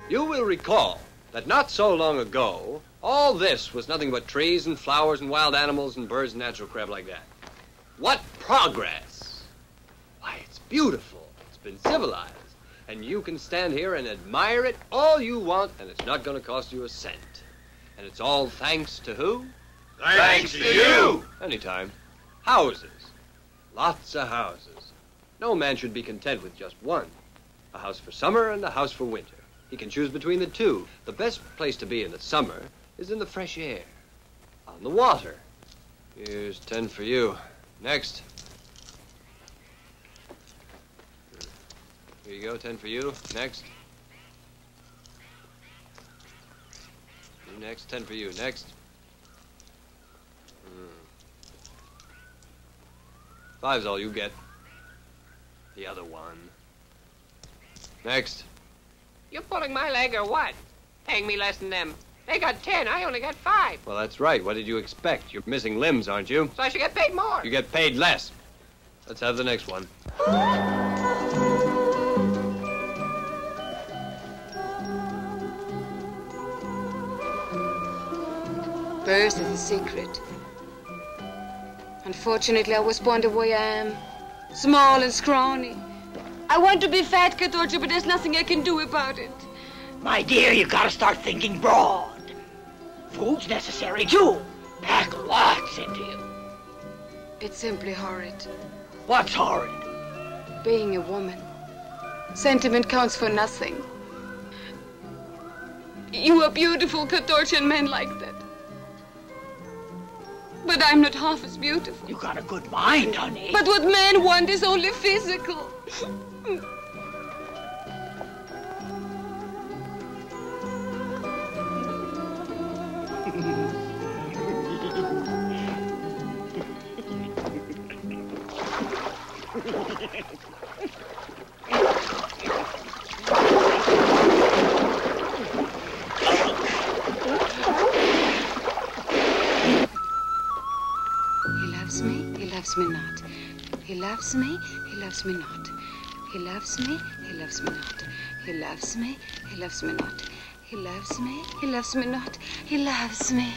You will recall that not so long ago, all this was nothing but trees and flowers and wild animals and birds and natural crap like that. What progress! Why, it's beautiful. It's been civilized. And you can stand here and admire it all you want, and it's not going to cost you a cent. And it's all thanks to who? Thanks to you! Anytime. Houses. Lots of houses. No man should be content with just one. A house for summer and a house for winter. He can choose between the two. The best place to be in the summer is in the fresh air, on the water. Here's 10 for you. Next. Here you go, 10 for you. Next. You next, 10 for you. Next. 5's all you get. The other one. Next. You pulling my leg or what? Paying me less than them. They got 10, I only got 5. Well, that's right. What did you expect? You're missing limbs, aren't you? So I should get paid more. You get paid less. Let's have the next one. Birth is a secret. Unfortunately, I was born the way I am. Small and scrawny. I want to be fat, Catorcia, but there's nothing I can do about it. My dear, you gotta start thinking broad. Food's necessary, too. Pack lots into you. It's simply horrid. What's horrid? Being a woman. Sentiment counts for nothing. You are beautiful, Catorcia, and men like that. But I'm not half as beautiful. You got a good mind, honey. But what men want is only physical. Me not. He loves me, he loves me not. He loves me, he loves me not. He loves me, he loves me not. He loves me, he loves me not. He loves me.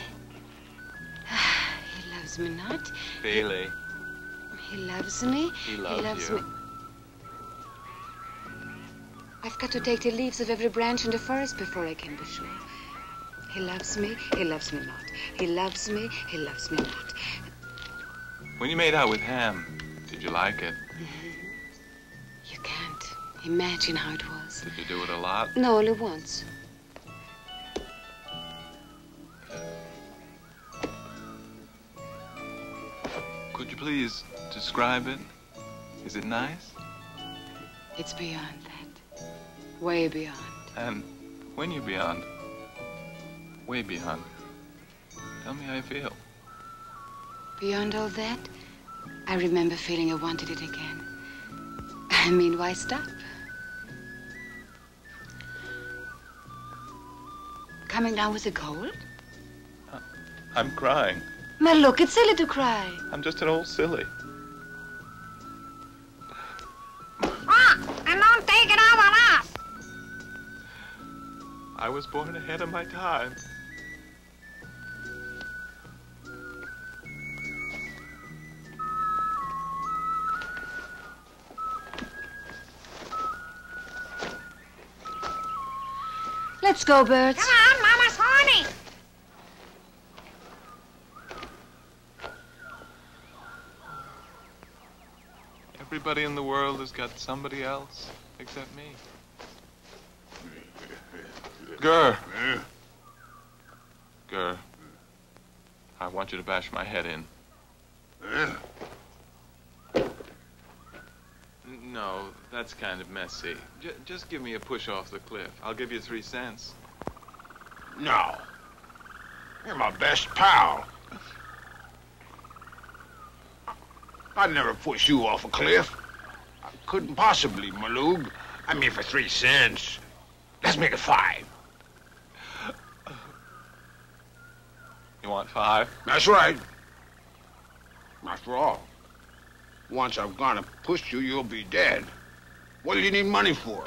He loves me not. Bailey. He loves me. He loves you. Me. I've got to take the leaves of every branch in the forest before I can be sure. He loves me, he loves me not. He loves me, he loves me not. When you made out with Ham, did you like it? You can't imagine how it was. Did you do it a lot? No, only once. Could you please describe it? Is it nice? It's beyond that. Way beyond. And when you're beyond, way beyond, tell me how you feel. Beyond all that, I remember feeling I wanted it again. I mean, why stop? Coming down with a cold? I'm crying. Now look, it's silly to cry. I'm just an old silly. And don't take it out on us. I was born ahead of my time. Let's go, birds. Come on, Mama's horny. Everybody in the world has got somebody else except me. Gur. Gur. I want you to bash my head in. No, that's kind of messy. Just give me a push off the cliff. I'll give you 3 cents. No. You're my best pal. I'd never push you off a cliff. I couldn't possibly, Malug. I mean, for 3 cents. Let's make it 5. You want 5? That's right. After all, once I've gone and pushed you, you'll be dead. What do you need money for?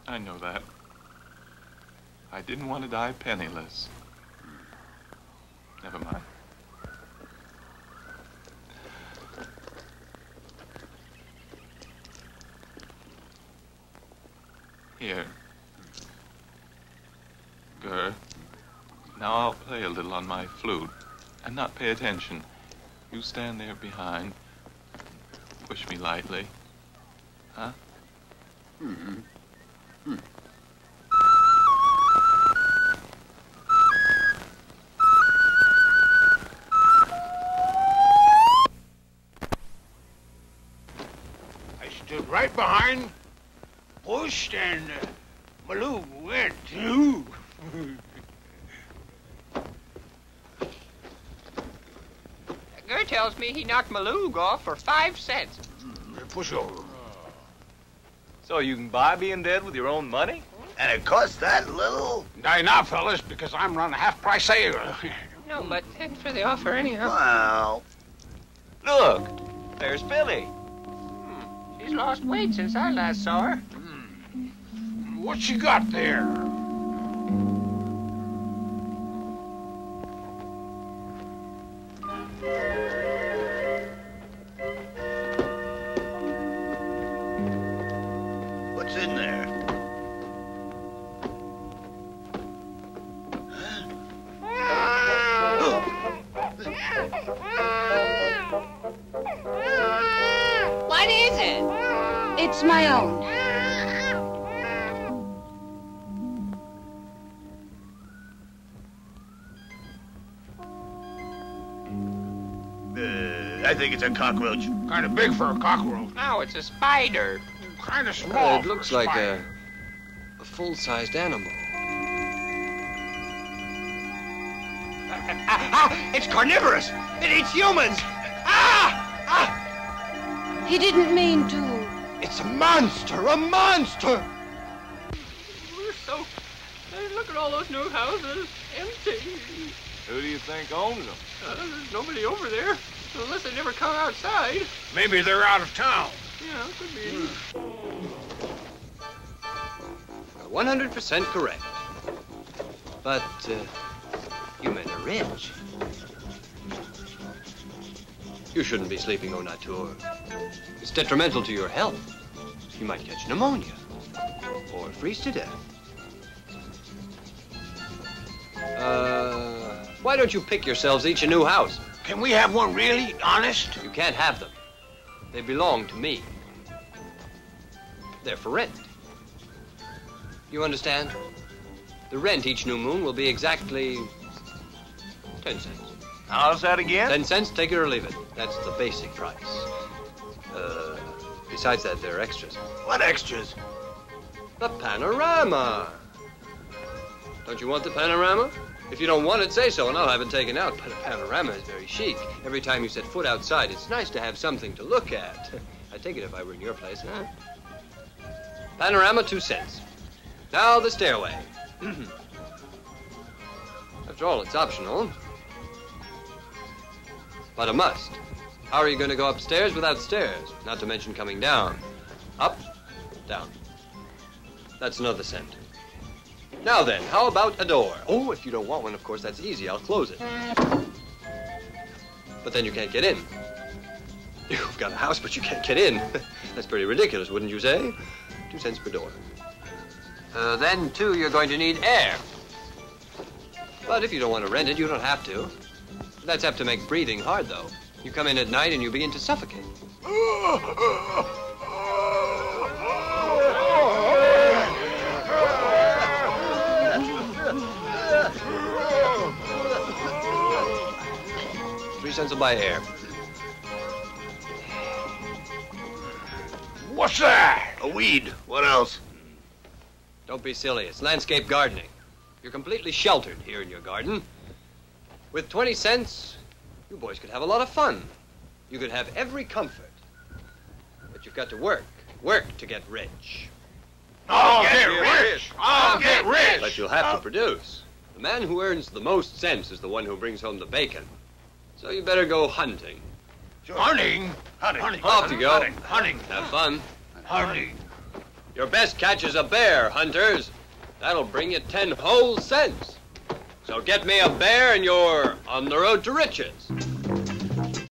I know that. I didn't want to die penniless. Never mind. Here. Gur, now I'll play a little on my flute and not pay attention. You stand there behind. Push me lightly. Huh? I stood right behind, pushed, and Malug went. Ooh. Gur tells me he knocked Malug off for 5 cents. Push over. So you can buy being dead with your own money? And it costs that little? Die now, fellas, because I'm running a half-price sale. No, but thanks for the offer anyhow. Well, Look, there's Billy. She's lost weight since I last saw her. What you got there? what's in there? What is it? It's my own. I think it's a cockroach. Kind of big for a cockroach. No, it's a spider. Kind of small. It for looks a like spider. a full-sized animal. It's carnivorous. It eats humans. He didn't mean to. It's a monster! A monster! We're so... Look at all those new houses. Empty. Who do you think owns them? There's nobody over there. Unless they never come outside. Maybe they're out of town. Yeah, could be. 100% correct. But, you men are rich. You shouldn't be sleeping au nature. It's detrimental to your health. You might catch pneumonia or freeze to death. Why don't you pick yourselves each a new house? Can we have one really? Honest? You can't have them. They belong to me. They're for rent. You understand? The rent each new moon will be exactly 10 cents. How's that again? 10 cents, take it or leave it. That's the basic price. Besides that, there are extras. What extras? The panorama. Don't you want the panorama? If you don't want it, say so, and I'll have it taken out. But a panorama is very chic. Every time you set foot outside, it's nice to have something to look at. I'd take it if I were in your place, huh? Panorama, 2 cents. Now the stairway. After all, it's optional. But a must. How are you going to go upstairs without stairs? Not to mention coming down. Up, down. That's another cent. Now then, how about a door? Oh, if you don't want one, of course, that's easy. I'll close it. But then you can't get in. You've got a house, but you can't get in. That's pretty ridiculous, wouldn't you say? 2 cents per door. Then, too, you're going to need air. But if you don't want to rent it, you don't have to. That's apt to make breathing hard, though. You come in at night and you begin to suffocate. 3 cents will buy air. What's that? A weed. What else? Don't be silly. It's landscape gardening. You're completely sheltered here in your garden. With 20 cents, you boys could have a lot of fun. You could have every comfort. But you've got to work. Work to get rich. I'll get rich! I'll get rich! But you'll have to produce. The man who earns the most cents is the one who brings home the bacon. So you better go hunting. Hunting? Hunting. Off you go. Hunting. Have fun. Hunting. Your best catch is a bear, hunters. That'll bring you 10 whole cents. So get me a bear and you're on the road to riches.